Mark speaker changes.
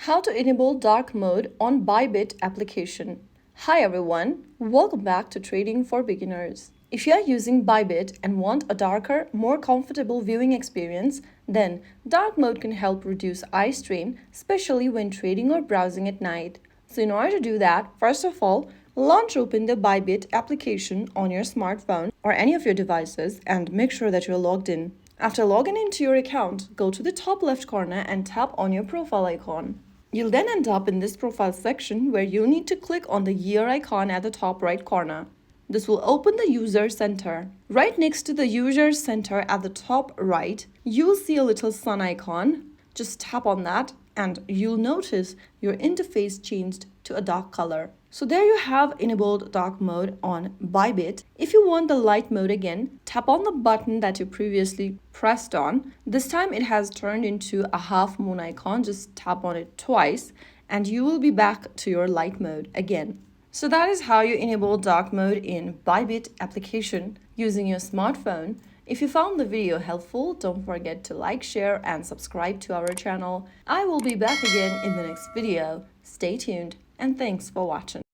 Speaker 1: How to enable dark mode on Bybit application. Hi everyone, welcome back to Trading for Beginners. If you are using Bybit and want a darker, more comfortable viewing experience, then dark mode can help reduce eye strain, especially when trading or browsing at night. So in order to do that, first of all, launch open the Bybit application on your smartphone or any of your devices and make sure that you're logged in. After logging into your account, go to the top left corner and tap on your profile icon. You'll then end up in this profile section where you need to click on the year icon at the top right corner. This will open the user center. Right next to the user center at the top right, you'll see a little sun icon. Just tap on that and you'll notice your interface changed to a dark color. So there you have enabled dark mode on Bybit. If you want the light mode again, tap on the button that you previously pressed on. This time it has turned into a half moon icon. Just tap on it twice and you will be back to your light mode again. So that is how you enable dark mode in Bybit application using your smartphone. If you found the video helpful, don't forget to like, share and subscribe to our channel. I will be back again in the next video. Stay tuned and thanks for watching.